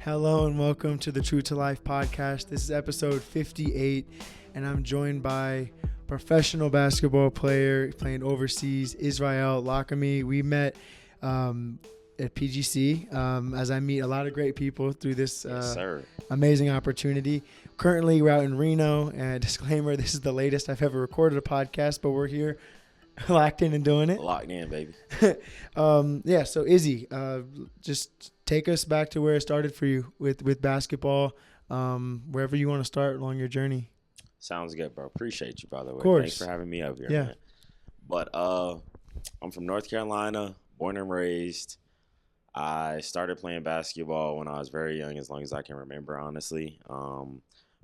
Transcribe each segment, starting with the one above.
Hello and welcome to the True to Life podcast. This is episode 58, and I'm joined by professional basketball player playing overseas, Isräel Lockamy. We met at PGC as I meet a lot of great people through this amazing opportunity. Currently, we're out in Reno, and disclaimer, this is the latest I've ever recorded a podcast, but we're here locked in and doing it. Locked in, baby. So Izzy, just take us back to where it started for you with basketball, wherever you want to start along your journey. Sounds good, bro. Appreciate you, by the way. Of course. Thanks for having me up here, Yeah. man. But I'm from North Carolina, born and raised. I started playing basketball when I was very young, as long as I can remember, honestly.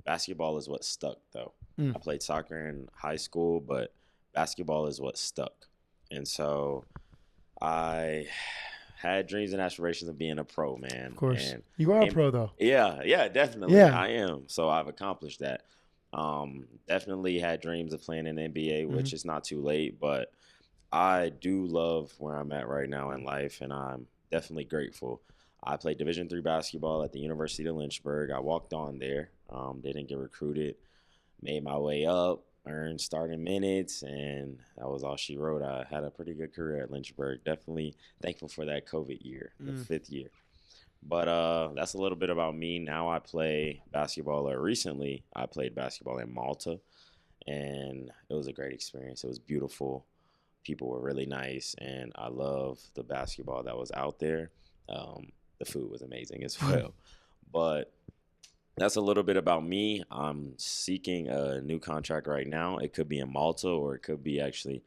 Basketball is what stuck, though. I played soccer in high school, but basketball is what stuck. And so I had dreams and aspirations of being a pro, man. Of course. And You are a pro, though. Yeah, definitely. Yeah. I am. So I've accomplished that. Definitely had dreams of playing in the NBA, which is not too late, but I do love where I'm at right now in life, and I'm definitely grateful. I played Division III basketball at the University of Lynchburg. I walked on there, didn't get recruited, made my way up, earned starting minutes, and that was all she wrote. I had a pretty good career at Lynchburg. Definitely thankful for that COVID year, the fifth year. But that's a little bit about me. Now I play basketball, or recently I played basketball in Malta, and it was a great experience. It was beautiful. People were really nice, and I love the basketball that was out there. The food was amazing as well. But that's a little bit about me. I'm seeking a new contract right now. It could be in Malta, or it could be actually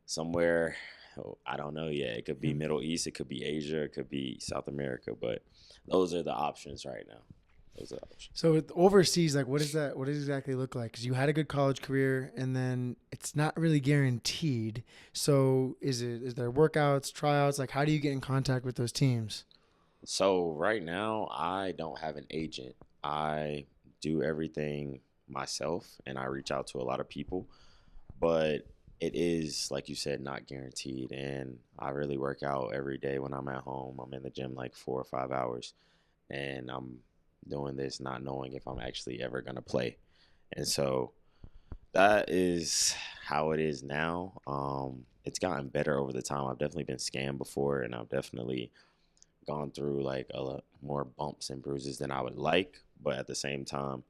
somewhere, I don't know yet. It could be Middle East, it could be Asia, it could be South America. But those are the options right now. So with overseas, like, what does it exactly look like? Because you had a good college career, and then it's not really guaranteed. So is there workouts, tryouts? Like, how do you get in contact with those teams? So right now, I don't have an agent. I do everything myself, and I reach out to a lot of people. But it is, like you said, not guaranteed. And I really work out every day when I'm at home. I'm in the gym like 4 or 5 hours, and I'm doing this not knowing if I'm actually ever going to play. And so that is how it is now. It's gotten better over the time. I've definitely been scammed before, and I've definitely gone through like a lot more bumps and bruises than I would like. But at the same time,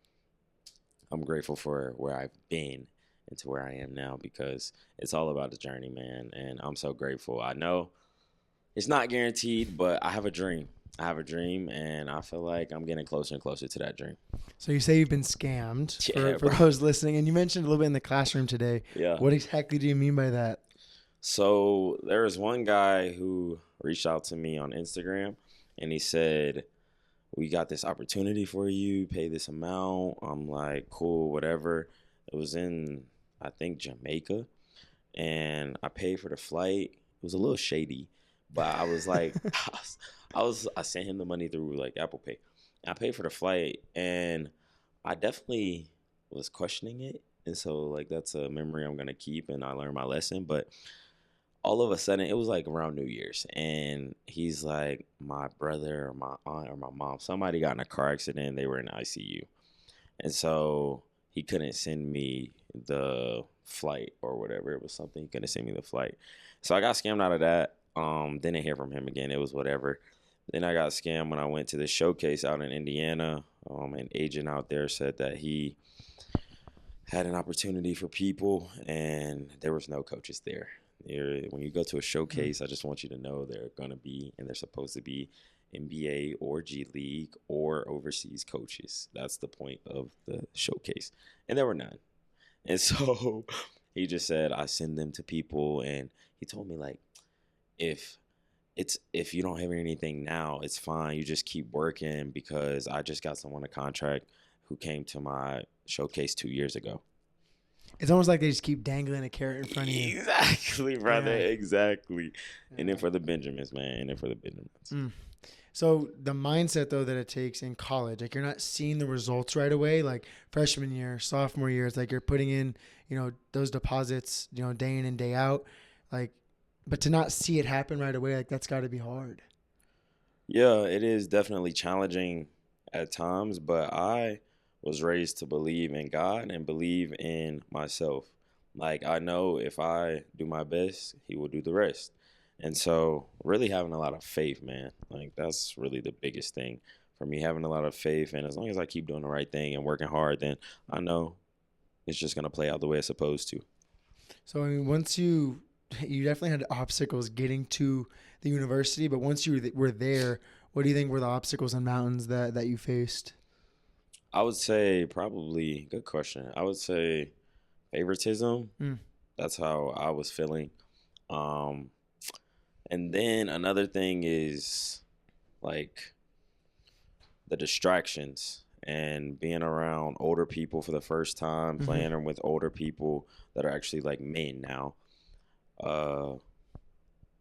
I'm grateful for where I've been and to where I am now, because it's all about the journey, man. And I'm so grateful. I know it's not guaranteed, but I have a dream. And I feel like I'm getting closer and closer to that dream. So you say you've been scammed, for those listening, and you mentioned a little bit in the classroom today. Yeah. What exactly do you mean by that? So there was one guy who reached out to me on Instagram, and he said, "We got this opportunity for you, pay this amount." I'm like, cool, whatever. It was in, I think, Jamaica, and I paid for the flight. It was a little shady, but I was like, I sent him the money through like Apple Pay. I paid for the flight, and I definitely was questioning it. And so like that's a memory I'm gonna keep, and I learned my lesson. But all of a sudden, it was like around New Year's, and he's like, my brother or my aunt or my mom, somebody got in a car accident. They were in ICU, and so he couldn't send me the flight or whatever. It was something, he couldn't send me the flight. So I got scammed out of that. Didn't hear from him again. It was whatever. Then I got scammed when I went to the showcase out in Indiana. An agent out there said that he had an opportunity for people, and there was no coaches there. When you go to a showcase, I just want you to know they're going to be, and they're supposed to be, NBA or G League or overseas coaches. That's the point of the showcase. And there were none. And so he just said, I send them to people. And he told me, like, if you don't have anything now, it's fine. You just keep working, because I just got someone a contract who came to my showcase 2 years ago. It's almost like they just keep dangling a carrot in front of you. Exactly, brother. Yeah. Exactly. Yeah. And then for the Benjamins, man. And then for the Benjamins. So the mindset, though, that it takes in college, like, you're not seeing the results right away. Like freshman year, sophomore year, it's like you're putting in, those deposits, day in and day out. Like, but to not see it happen right away, like, that's got to be hard. Yeah, it is definitely challenging at times, but I was raised to believe in God and believe in myself. Like, I know if I do my best, He will do the rest. And so, really having a lot of faith, man. Like, that's really the biggest thing for me, having a lot of faith. And as long as I keep doing the right thing and working hard, then I know it's just going to play out the way it's supposed to. So I mean, once you definitely had obstacles getting to the university, but once you were there, what do you think were the obstacles and mountains that you faced? I would say probably, good question. I would say favoritism. Mm. That's how I was feeling. Um, and then another thing is like the distractions and being around older people for the first time, Mm-hmm. playing with older people that are actually like men now. Uh,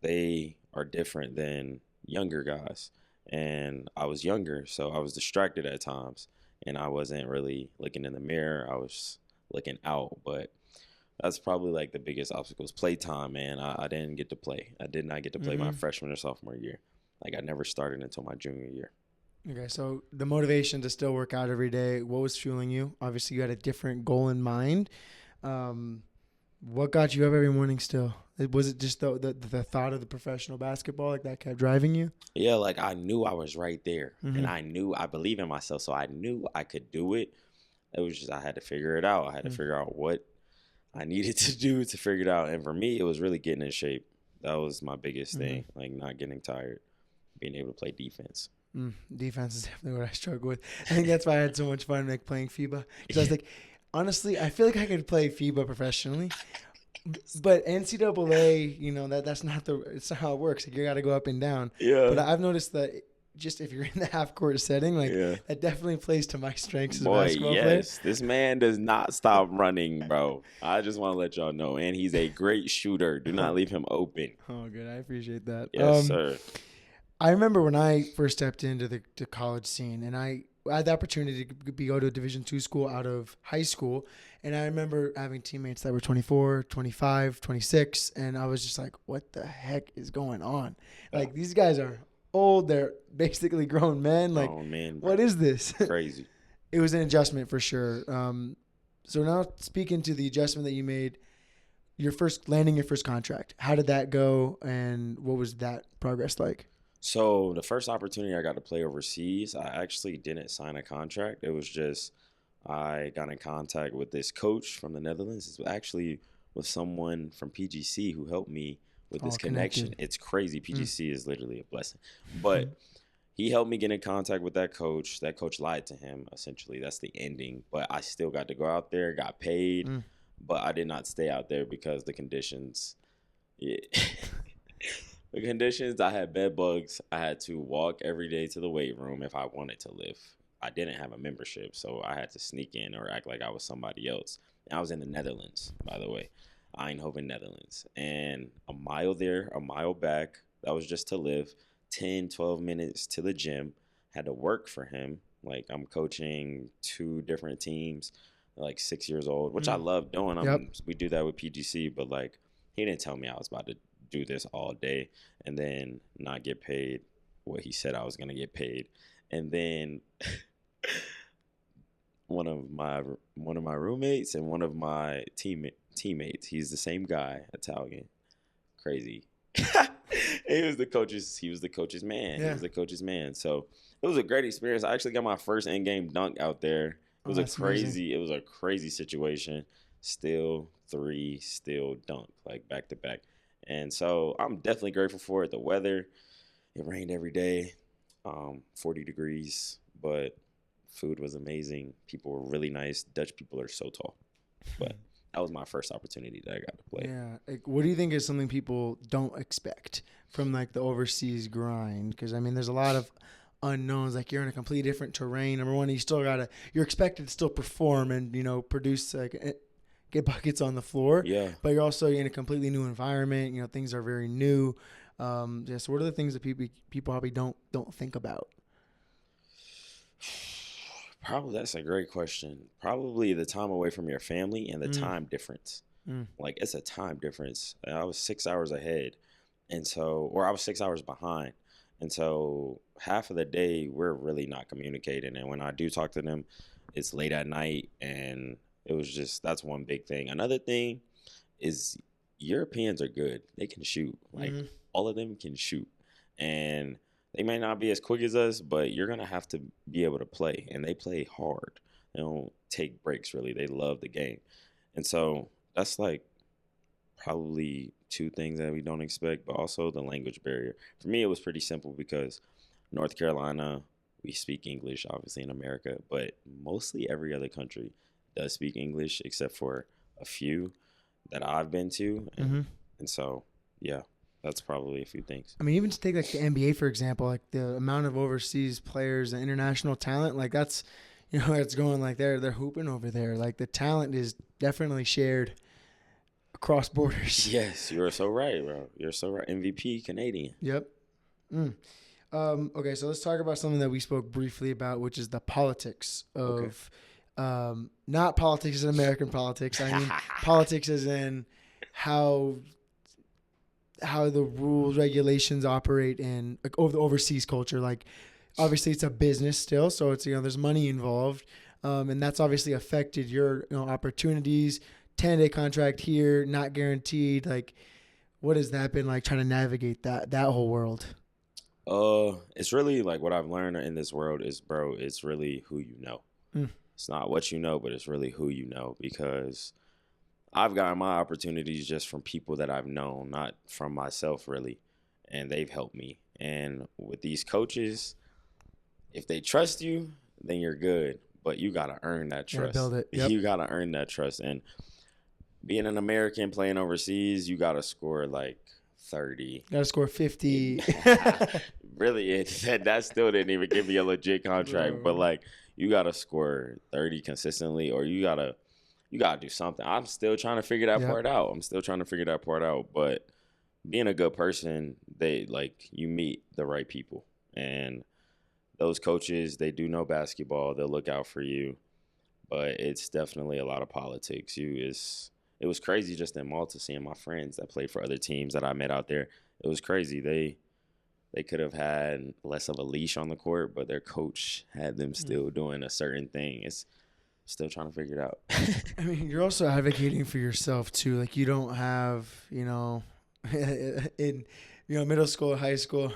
they are different than younger guys. And I was younger, so I was distracted at times. And I wasn't really looking in the mirror. I was looking out. But that's probably like the biggest obstacles. Playtime, man. I didn't get to play. I did not get to play my Mm-hmm. freshman or sophomore year. Like, I never started until my junior year. Okay, so the motivation to still work out every day, what was fueling you? Obviously, you had a different goal in mind. Um, what got you up every morning still? Was it just the thought of the professional basketball like that kept driving you? Yeah, like I knew I was right there. Mm-hmm. And I believe in myself. So I knew I could do it. It was just, I had to figure it out. I had to figure out what I needed to do to figure it out. And for me, it was really getting in shape. That was my biggest thing, like not getting tired, being able to play defense. Defense is definitely what I struggle with. I think that's why I had so much fun like playing FIBA. Because I was like, honestly, I feel like I could play FIBA professionally. But NCAA, that's not it's not how it works. Like, you got to go up and down. Yeah. But I've noticed that just if you're in the half court setting, like Yeah. that definitely plays to my strengths as a Boy, basketball yes. This man does not stop running, bro. I just want to let y'all know. And he's a great shooter. Do not leave him open. player. Oh, good. I appreciate that. Yes, sir. I remember when I first stepped into the college scene, and I had the opportunity to go to a Division II school out of high school. And I remember having teammates that were 24, 25, 26, and I was just like, what the heck is going on? Like, these guys are old. They're basically grown men. Like, Oh, man. what is this? Crazy. It was an adjustment for sure. So now speaking to the adjustment that you made, landing your first contract, how did that go, and what was that progress like? So the first opportunity I got to play overseas, I actually didn't sign a contract. It was just I got in contact with this coach from the Netherlands. It's actually with someone from PGC who helped me with this connection. Connected. It's crazy. PGC is literally a blessing. But he helped me get in contact with that coach. That coach lied to him, essentially. That's the ending. But I still got to go out there, got paid. But I did not stay out there because the conditions. Yeah. The conditions, I had bed bugs. I had to walk every day to the weight room if I wanted to lift. I didn't have a membership, so I had to sneak in or act like I was somebody else. And I was in the Netherlands, by the way, Eindhoven, Netherlands. And a mile there, a mile back, that was just to live. 10, 12 minutes to the gym. Had to work for him. Like, I'm coaching 2 different teams, like 6 years old, which I love doing. We do that with PGC, but like, he didn't tell me I was about to do this all day and then not get paid what he said I was going to get paid. And then one of my roommates and one of my teammates, he's the same guy, Italian, crazy. He was the coach's man. Yeah. He was the coach's man. So it was a great experience. I actually got my first in-game dunk out there. It was it was a crazy situation. Still 3, still dunk, like back to back. And so I'm definitely grateful for it. The weather, it rained every day, 40 degrees, but food was amazing. People were really nice. Dutch people are so tall. But that was my first opportunity that I got to play. Yeah. Like, what do you think is something people don't expect from like the overseas grind? Because I mean, there's a lot of unknowns. Like, you're in a completely different terrain. Number one, you're expected to still perform and produce get buckets on the floor. Yeah. But you're also in a completely new environment. Things are very new. So what are the things that people probably don't think about? Probably, that's a great question. Probably the time away from your family and the time difference. Like, it's a time difference. I was 6 hours ahead, or I was 6 hours behind. And so half of the day, we're really not communicating. And when I do talk to them, it's late at night. And it was just, that's one big thing. Another thing is Europeans are good. They can shoot. Like, all of them can shoot. And they may not be as quick as us, but you're going to have to be able to play. And they play hard. They don't take breaks, really. They love the game. And so that's like probably two things that we don't expect, but also the language barrier. For me, it was pretty simple because North Carolina, we speak English, obviously, in America, but mostly every other country does speak English except for a few that I've been to. And so, yeah, that's probably a few things. I mean, even to take like the NBA, for example, like the amount of overseas players and international talent, like that's, you know, it's going like they're hooping over there. Like the talent is definitely shared across borders. Yes, you're so right, bro. You're so right. MVP Canadian. Yep. Okay, so let's talk about something that we spoke briefly about, which is the politics of not politics as in American politics. I mean politics as in how the rules, regulations operate in like over the overseas culture. Like obviously it's a business still, so it's, you know, there's money involved, and that's obviously affected your, you know, opportunities. 10-day contract here, not guaranteed. Like, what has that been like trying to navigate that whole world? It's really like what I've learned in this world is, bro, it's really who you know. It's not what you know, but it's really who you know, because I've gotten my opportunities just from people that I've known, not from myself really, and they've helped me. And with these coaches, if they trust you, then you're good, but you got to earn that trust. Build it. Yep. You got to earn that trust. And being an American playing overseas, you got to score like 30. Got to score 50. Really, that still didn't even give me a legit contract. But like, you got to score 30 consistently, or you got to do something. I'm still trying to figure that part out. But being a good person, you meet the right people. And those coaches, they do know basketball. They'll look out for you. But it's definitely a lot of politics. It was crazy just in Malta seeing my friends that played for other teams that I met out there. It was crazy. They could have had less of a leash on the court, but their coach had them still doing a certain thing. It's still trying to figure it out. I mean, you're also advocating for yourself too. Like you don't have, you know, in, you know, middle school, high school,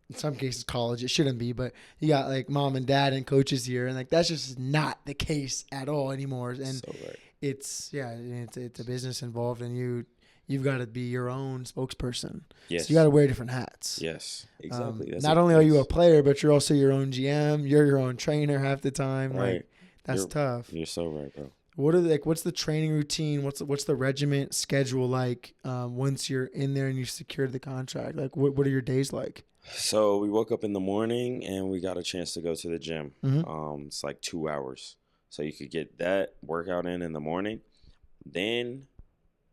in some cases college, it shouldn't be, but you got like mom and dad and coaches here, and like that's just not the case at all anymore. And so right. it's a business involved, and you've got to be your own spokesperson. Yes. So you got to wear different hats. Yes, exactly. Not only are you a player, but you're also your own GM. You're your own trainer half the time. Right. Like that's tough. You're so right, bro. What's the training routine? What's the regiment schedule like once you're in there and you've secured the contract? Like what are your days like? So we woke up in the morning and we got a chance to go to the gym. It's like 2 hours. So you could get that workout in the morning. Then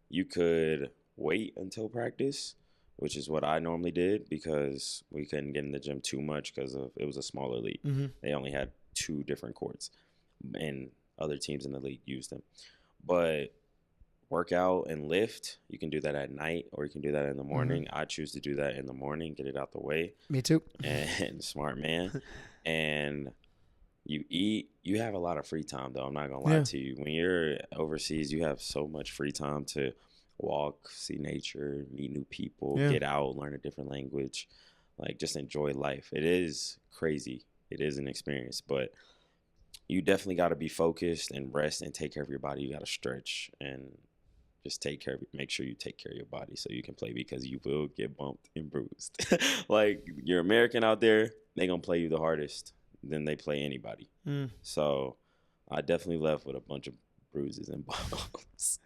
you could wait until practice, which is what I normally did because we couldn't get in the gym too much because it was a smaller league. They only had 2 different courts, and other teams in the league used them. But workout and lift, you can do that at night or you can do that in the morning. I choose to do that in the morning, get it out the way. Me too. And smart man. And you eat. You have a lot of free time, though. I'm not going to lie to you. When you're overseas, you have so much free time to walk, see nature, meet new people, get out, learn a different language, like just enjoy life. It is crazy. It is an experience, but you definitely got to be focused and rest and take care of your body. You got to stretch and just make sure you take care of your body so you can play, because you will get bumped and bruised. Like, you're American out there, they going to play you the hardest than they play anybody. So I definitely left with a bunch of bruises and bumps.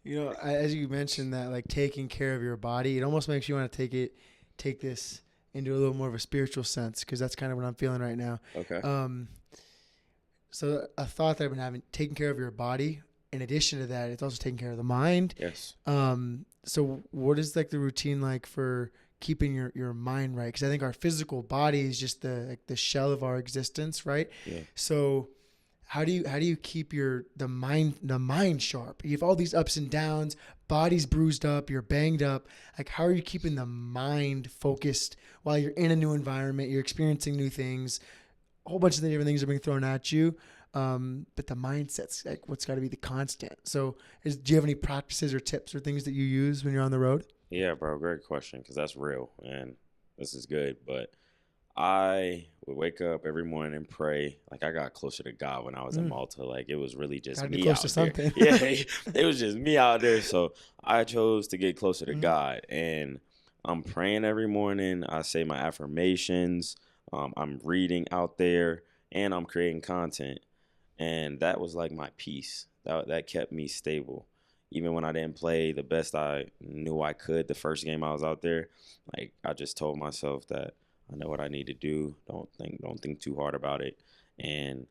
You know, as you mentioned that, like, taking care of your body, it almost makes you want to take this into a little more of a spiritual sense, because that's kind of what I'm feeling right now. Okay. So a thought that I've been having, taking care of your body, in addition to that, it's also taking care of the mind. Yes. So what is like the routine like for keeping your mind right? Because I think our physical body is just the shell of our existence, right? Yeah. So how do you keep the mind sharp? You have all these ups and downs, body's bruised up, you're banged up. Like, how are you keeping the mind focused while you're in a new environment, you're experiencing new things, a whole bunch of different things are being thrown at you, but the mindset's like what's got to be the constant. So, do you have any practices or tips or things that you use when you're on the road? Yeah, bro, great question, because that's real, and this is good. But I would wake up every morning and pray. Like, I got closer to God when I was in Malta. Like, it was really just me out there. Yeah, it was just me out there. So I chose to get closer to God, and I'm praying every morning. I say my affirmations. I'm reading out there, and I'm creating content, and that was like my peace. That kept me stable. Even when I didn't play the best I knew I could the first game I was out there, like, I just told myself that I know what I need to do. Don't think too hard about it. And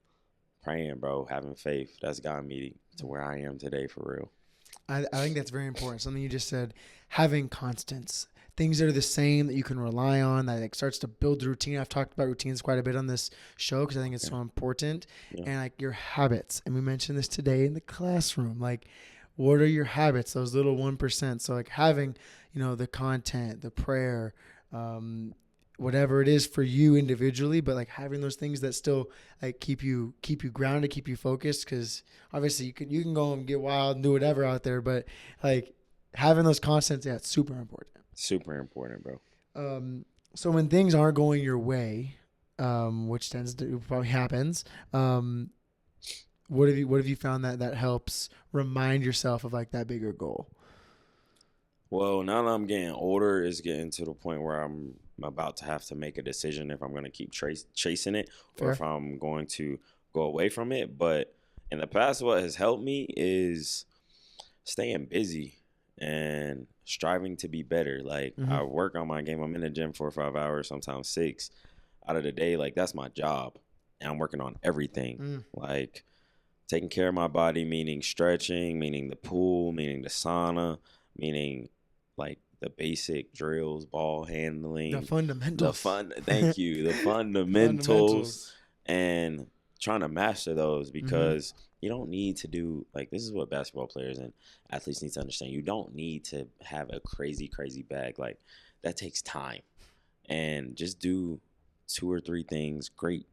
praying, bro, having faith, that's got me to where I am today, for real. I think that's very important. Something you just said, having constants, things that are the same that you can rely on, that like starts to build the routine. I've talked about routines quite a bit on this show because I think it's so important. Yeah. And like your habits, and we mentioned this today in the classroom, like, what are your habits, those little 1%? So like having, the content, the prayer, whatever it is for you individually, but like having those things that still like keep you grounded, keep you focused. Because obviously you can go and get wild and do whatever out there, but like having those constants, yeah, it's super important. Super important, bro. So when things aren't going your way, which probably happens, what have you found that helps remind yourself of like that bigger goal? Well, now that I'm getting older, it's getting to the point where I'm about to have to make a decision if I'm going to keep chasing it. Fair. Or if I'm going to go away from it. But in the past, what has helped me is staying busy and striving to be better. Like, I work on my game. I'm in the gym 4 or 5 hours, sometimes 6 out of the day. Like, that's my job. And I'm working on everything. Like, taking care of my body, meaning stretching, meaning the pool, meaning the sauna, meaning like the basic drills, ball handling. The fundamentals. Thank you. The fundamentals. And trying to master those, because you don't need to do, like, this is what basketball players and athletes need to understand. You don't need to have a crazy, crazy bag. Like, that takes time. And just do 2 or 3 things great.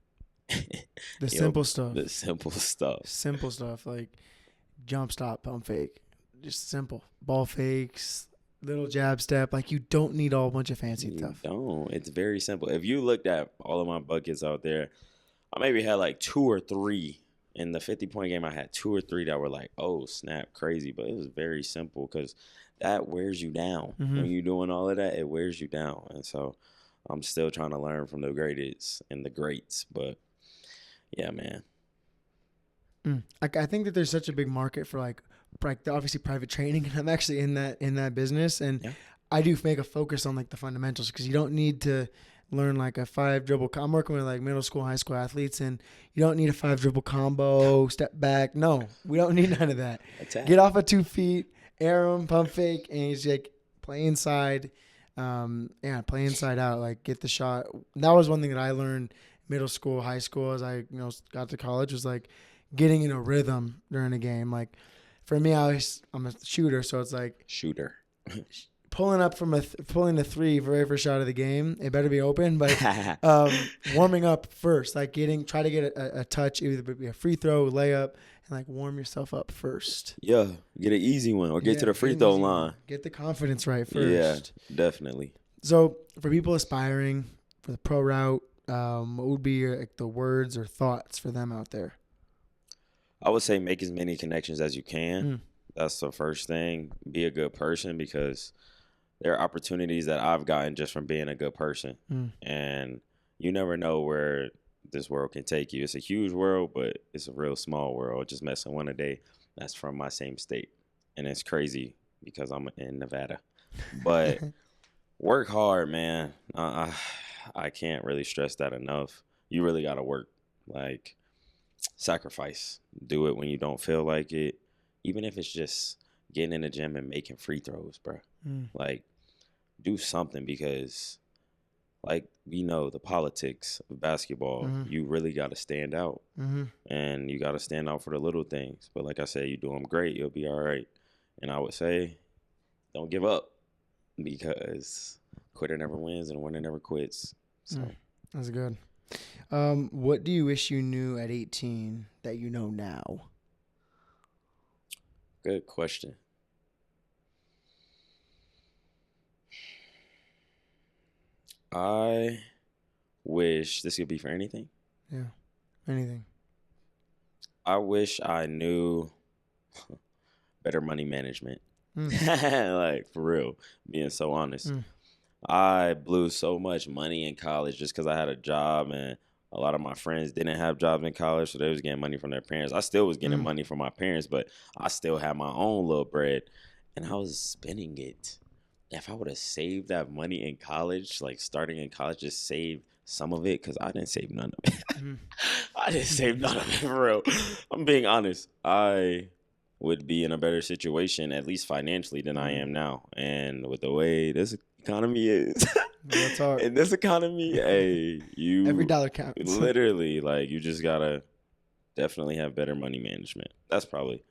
The simple stuff. The simple stuff. Simple stuff like jump stop, pump fake. Just simple. Ball fakes, little jab step. Like, you don't need a bunch of fancy stuff. No, it's very simple. If you looked at all of my buckets out there, I maybe had like 2 or 3. In the 50-point game, I had 2 or 3 that were like, oh, snap, crazy. But it was very simple, because that wears you down. When you're doing all of that, it wears you down. And so I'm still trying to learn from the greatest and the greats. But yeah, man. I think that there's such a big market for like obviously private training, and I'm actually in that business, and I do make a focus on like the fundamentals, because you don't need to learn like a 5 dribble. I'm working with like middle school, high school athletes, and you don't need a 5 dribble combo, step back. No, we don't need none of that. Attack. Get off of 2 feet, air 'em, pump fake, and he's like play inside. Play inside out. Like, get the shot. That was one thing that I learned middle school, high school, as I got to college, was like getting in a rhythm during a game. Like, for me, I'm a shooter, so it's like pulling the 3 very first shot of the game. It better be open, but warming up first, like try to get a touch, either be a free throw, layup, and like warm yourself up first. Yeah, get an easy one, or get to the free throw line. Get the confidence right first. Yeah, definitely. So for people aspiring for the pro route, what would be like the words or thoughts for them out there? I would say make as many connections as you can. That's the first thing. Be a good person, because there are opportunities that I've gotten just from being a good person. And you never know where this world can take you. It's a huge world, but it's a real small world. Just met someone today that's from my same state. And it's crazy because I'm in Nevada. But work hard, man. I can't really stress that enough. You really got to work. Like, sacrifice. Do it when you don't feel like it. Even if it's just getting in the gym and making free throws, bro. Like, do something, because like we know the politics of basketball, you really got to stand out, and you got to stand out for the little things. But like I said, you do them great, you'll be all right. And I would say, don't give up, because quitter never wins and winner never quits. So that's good. What do you wish you knew at 18 that you know now? Good question. I wish, this could be for anything. Yeah, anything. I wish I knew better money management. Like, for real, being so honest. I blew so much money in college just because I had a job, and a lot of my friends didn't have jobs in college, so they was getting money from their parents. I still was getting money from my parents, but I still had my own little bread, and I was spending it. If I would have saved that money in college, like starting in college, just save some of it, because I didn't save none of it. I didn't save none of it, for real. I'm being honest. I would be in a better situation, at least financially, than I am now. And with the way this economy is, in this economy, hey, you every dollar counts. Literally, like, you just gotta definitely have better money management. That's probably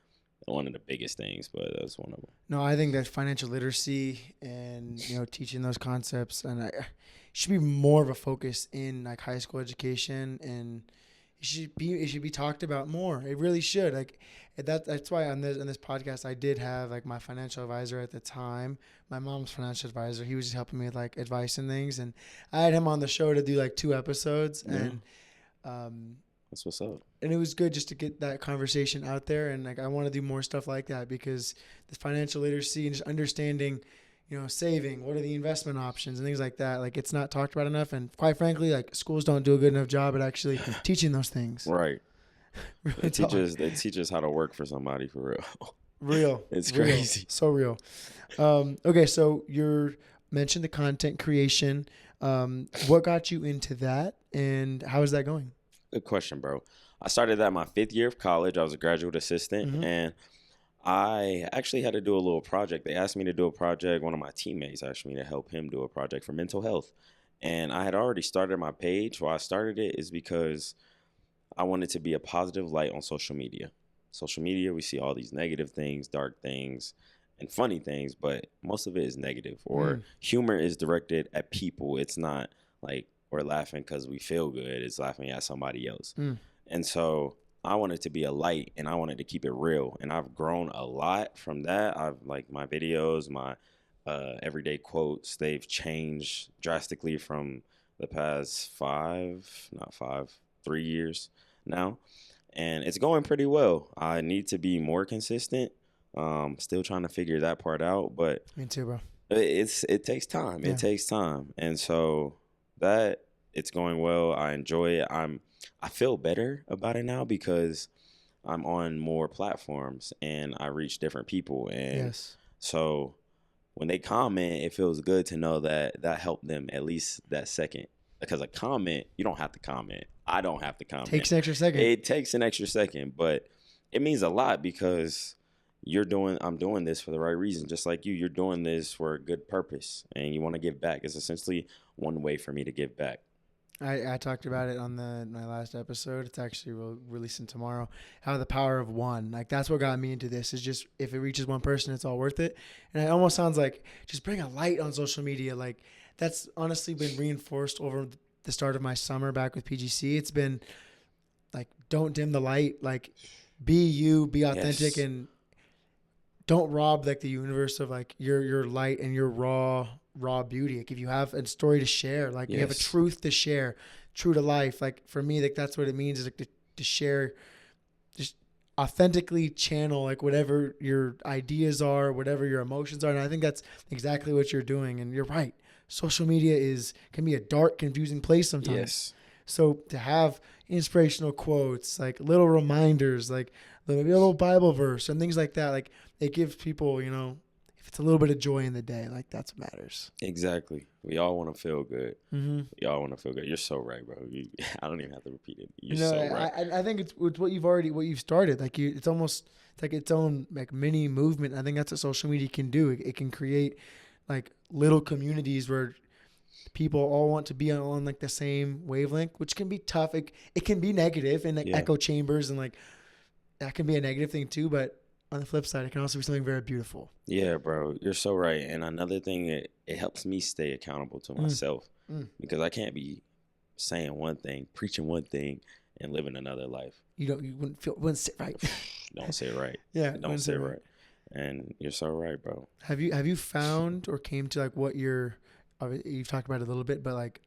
one of the biggest things, but that's one of them. No, I think that financial literacy and, teaching those concepts, and it should be more of a focus in like high school education, and it should be talked about more. It really should. Like that's why on this podcast I did have like my financial advisor at the time, my mom's financial advisor. He was just helping me with like advice and things, and I had him on the show to do like 2 episodes, and that's what's up. And it was good just to get that conversation out there. And like, I want to do more stuff like that, because the financial literacy and just understanding, saving, what are the investment options and things like that. Like, it's not talked about enough. And quite frankly, like, schools don't do a good enough job at actually teaching those things. Right. Really they teach us how to work for somebody, for real. Real. It's crazy. So real. Okay. So you mentioned the content creation. What got you into that, and how is that going? Good question, bro. I started that my 5th year of college. I was a graduate assistant, and I actually had to do a little project. They asked me to do a project. One of my teammates asked me to help him do a project for mental health. And I had already started my page. Why I started it is because I wanted to be a positive light on social media. Social media, we see all these negative things, dark things, and funny things, but most of it is negative. Or humor is directed at people. It's not like we're laughing because we feel good. It's laughing at somebody else. And so I wanted to be a light, and I wanted to keep it real. And I've grown a lot from that. I've like my videos, my everyday quotes, they've changed drastically from the past 3 years now. And it's going pretty well. I need to be more consistent. Still trying to figure that part out, but me too, bro. It takes time. Yeah. It takes time. And so that it's going well. I enjoy it. I feel better about it now because I'm on more platforms and I reach different people. And so when they comment, it feels good to know that helped them at least that second. Because a comment, you don't have to comment. I don't have to comment. Takes an extra second. It takes an extra second, but it means a lot because I'm doing this for the right reason. Just like you're doing this for a good purpose and you want to give back. It's essentially one way for me to give back. I talked about it on my last episode. It's actually releasing tomorrow. How the power of one, like that's what got me into this. Is just if it reaches one person, it's all worth it. And it almost sounds like just bring a light on social media. Like that's honestly been reinforced over the start of my summer back with PGC. It's been like don't dim the light. Like be you, be authentic, and don't rob like the universe of like your light and your raw beauty. Like if you have a story to share, like you have a truth to share, true to life. Like for me, like that's what it means is like to share, just authentically channel like whatever your ideas are, whatever your emotions are. And I think that's exactly what you're doing. And you're right. Social media can be a dark, confusing place sometimes. Yes. So to have inspirational quotes, like little reminders, like maybe a little Bible verse and things like that, like it gives people, if it's a little bit of joy in the day, like that's what matters. Exactly. We all want to feel good. We all want to feel good. You're so right, bro. I don't even have to repeat it. You're so right. I think it's what you've started. Like it's like its own like mini movement. I think that's what social media can do. It can create like little communities where people all want to be on like the same wavelength, which can be tough. It can be negative and like echo chambers, and like that can be a negative thing too. But on the flip side, it can also be something very beautiful. Yeah, bro, you're so right. And another thing, it helps me stay accountable to myself because I can't be saying one thing, preaching one thing, and living another life. You wouldn't sit right. Don't say it right. Yeah, don't say it right. And you're so right, bro. Have you found or came to like what you've talked about it a little bit, but like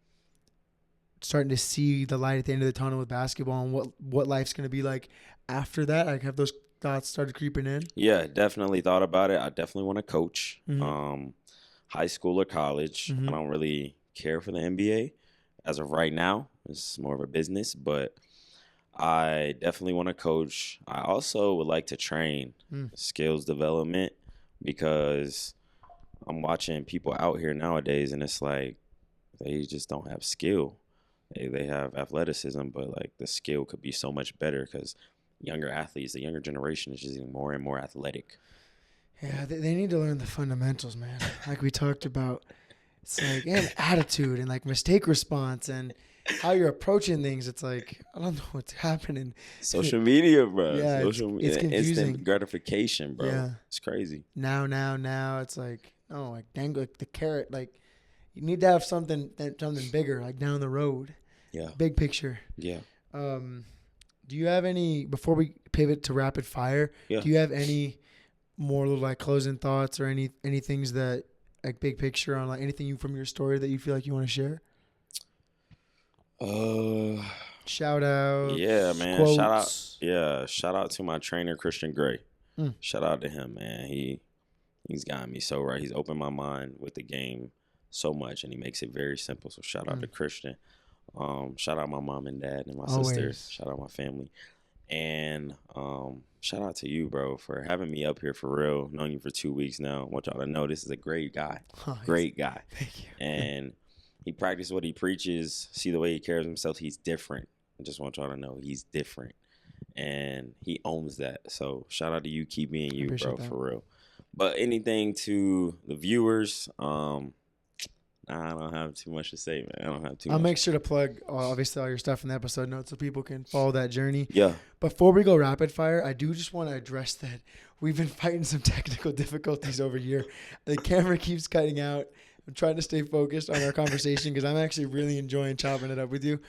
starting to see the light at the end of the tunnel with basketball and what life's going to be like after that? Like, have those thoughts started creeping in? Yeah, definitely thought about it. I definitely want to coach high school or college. I don't really care for the NBA as of right now. It's more of a business, but I definitely want to coach. I also would like to train skills development because I'm watching people out here nowadays and it's like they just don't have skill. They have athleticism, but like the skill could be so much better because younger athletes, the younger generation is just getting more and more athletic. Yeah, they need to learn the fundamentals, man. Like we talked about, it's like and attitude and like mistake response and how you're approaching things. It's like I don't know what's happening. Social media, bro. Yeah, it's confusing. Instant gratification, bro. Yeah. It's crazy. Now. It's like like dang, like the carrot. Like you need to have something bigger, like down the road. Yeah. Big picture. Yeah. Do you have any, before we pivot to rapid fire, do you have any more little like closing thoughts or any things that like big picture on like anything from your story that you feel like you want to share? Shout out. Yeah, man. Quotes. Shout out to my trainer, Christian Gray. Shout out to him, man. He's gotten me so right. He's opened my mind with the game so much and he makes it very simple. So shout out to Christian. Shout out my mom and dad and my sisters. Shout out my family. And shout out to you, bro, for having me up here for real. Known you for 2 weeks now. I want y'all to know this is a great guy. Great guy. Thank you. And he practices what he preaches. See the way he carries himself. He's different. I just want y'all to know he's different. And he owns that. So shout out to you. Keep being you, bro, for real. But anything to the viewers, I don't have too much to say, man. I don't have too much. I'll make sure to plug, obviously, all your stuff in the episode notes so people can follow that journey. Yeah. Before we go rapid fire, I do just want to address that we've been fighting some technical difficulties over here. The camera keeps cutting out. I'm trying to stay focused on our conversation because I'm actually really enjoying chopping it up with you.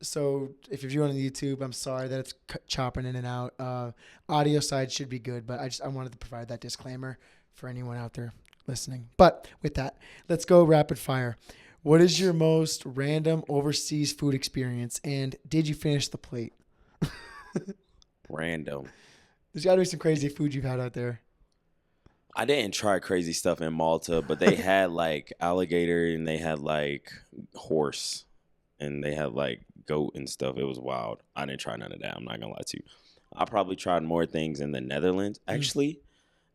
So if you're viewing on YouTube, I'm sorry that it's chopping in and out. Audio side should be good, but I wanted to provide that disclaimer for anyone out there listening. But with that, let's go rapid fire. What is your most random overseas food experience, and did you finish the plate? Random. There's got to be some crazy food you've had out there. I didn't try crazy stuff in Malta, but they had like alligator and they had like horse and they had like goat and stuff. It was wild. I didn't try none of that. I'm not gonna lie to you. I probably tried more things in the Netherlands. Actually,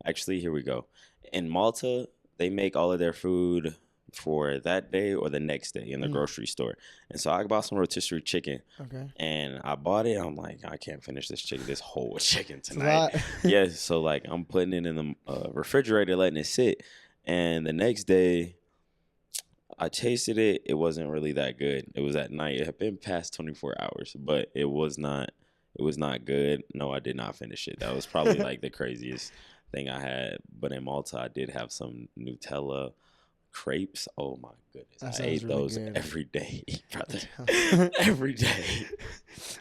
here we go. In Malta, they make all of their food for that day or the next day in the grocery store. And so I bought some rotisserie chicken. Okay. And I bought it. I'm like, I can't finish this whole chicken tonight. Yeah. So like I'm putting it in the refrigerator, letting it sit. And the next day I tasted it. It wasn't really that good. It was at night. It had been past 24 hours, but it was not good. No, I did not finish it. That was probably like the craziest thing I had. But in Malta, I did have some Nutella crepes. Oh my goodness. I ate really those every day, brother. Every day.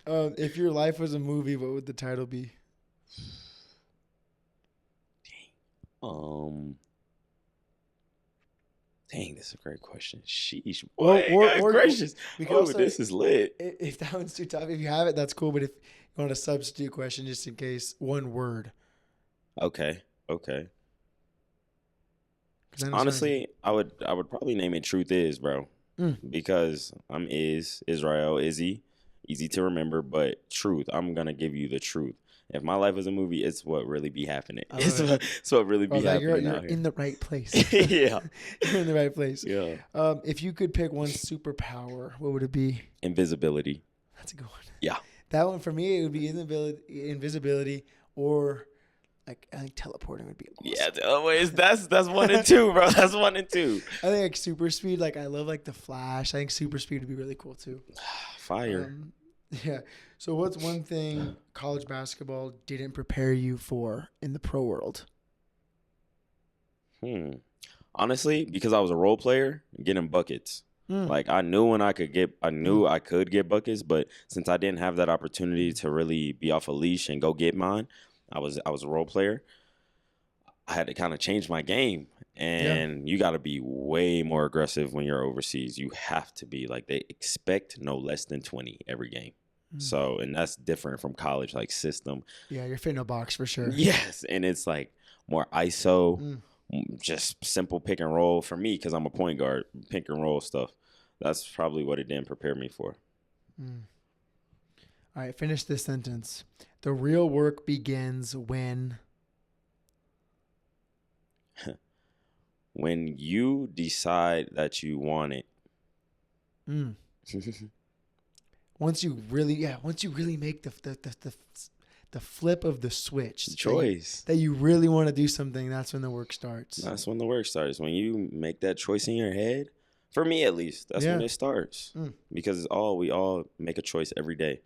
If your life was a movie, what would the title be? Dang, this is a great question. Sheesh. Boy, or gracious. Also, this is lit. If that one's too tough, if you have it, that's cool. But if you want a substitute question, just in case, one word. Okay. Honestly, I would probably name it Truth Is, bro. Because I'm Isräel, Izzy. Easy to remember, but truth. I'm going to give you the truth. If my life was a movie, it's what really be happening. It's what really be happening. You're in the right place. Yeah. You're in the right place. Yeah. If you could pick one superpower, what would it be? Invisibility. That's a good one. Yeah. That one for me, it would be invisibility or Like I think teleporting would be awesome. Yeah, always. That's 1 and 2, bro. That's 1 and 2. I think like super speed. Like I love like the Flash. I think super speed would be really cool too. Fire. Yeah. So what's one thing college basketball didn't prepare you for in the pro world? Honestly, because I was a role player, getting buckets. Like I knew I could get buckets, but since I didn't have that opportunity to really be off a leash and go get mine, I was a role player. I had to kind of change my game, and you got to be way more aggressive when you're overseas. You have to be like they expect no less than 20 every game. So, and that's different from college like system. Yeah, you're fitting a box for sure. Yes, and it's like more ISO, just simple pick and roll for me because I'm a point guard. Pick and roll stuff. That's probably what it didn't prepare me for. All right, finish this sentence. The real work begins when when you decide that you want it. Once you really make the flip of the switch, The choice. that you really want to do something, that's when the work starts. That's when the work starts. When you make that choice in your head, for me at least, that's when it starts. Because we all make a choice every day.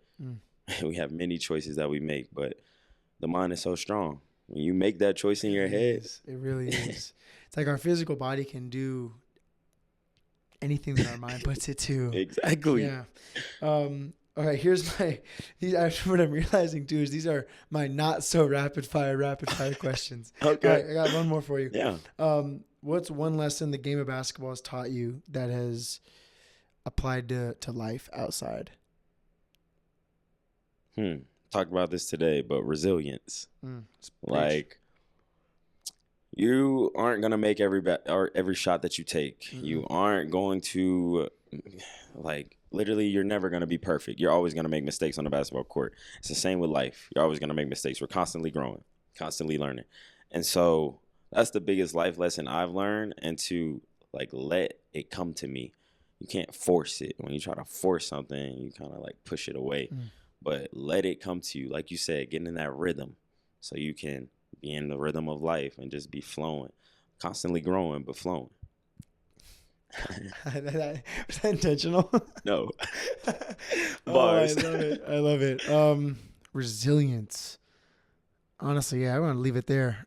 We have many choices that we make, but the mind is so strong. When you make that choice in your head. It really is. It's like our physical body can do anything that our mind puts it to. Exactly. Yeah. All right, here's what I'm realizing too is these are my not so rapid fire questions. Okay. All right, I got one more for you. Yeah. What's one lesson the game of basketball has taught you that has applied to life outside? Talked about this today, but resilience. Like you aren't gonna make every shot that you take. You aren't going to literally. You're never gonna be perfect. You're always gonna make mistakes on the basketball court. It's the same with life. You're always gonna make mistakes. We're constantly growing, constantly learning, and so that's the biggest life lesson I've learned. And to let it come to me. You can't force it. When you try to force something, you kind of push it away. But let it come to you, like you said, get in that rhythm, so you can be in the rhythm of life and just be flowing, constantly growing but flowing. Was that intentional? No. Bars. I love it. Resilience. Honestly, I want to leave it there.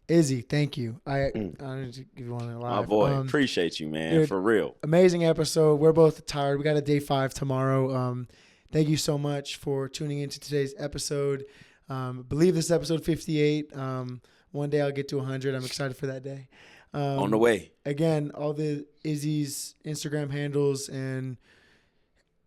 Izzy, thank you. I need to give you one live. My boy, appreciate you, man, for real. Amazing episode. We're both tired. We got a day 5 tomorrow. Thank you so much for tuning into today's episode. I believe this is episode 58. One day I'll get to 100. I'm excited for that day. On the way. Again, all the Izzy's Instagram handles and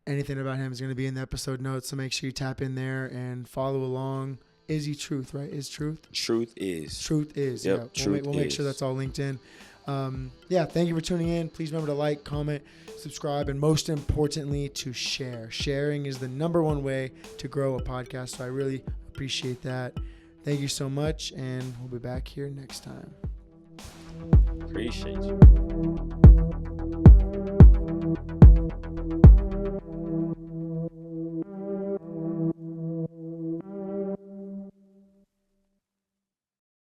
anything about him is going to be in the episode notes. So make sure you tap in there and follow along. Izzy Truth, right? Is Truth? Truth is. Truth is. Yep, Yeah. Truth We'll make sure that's all linked in. Thank you for tuning in. Please remember to like, comment, subscribe, and most importantly, to share. Sharing is the number one way to grow a podcast, so I really appreciate that. Thank you so much, and we'll be back here next time. Appreciate you.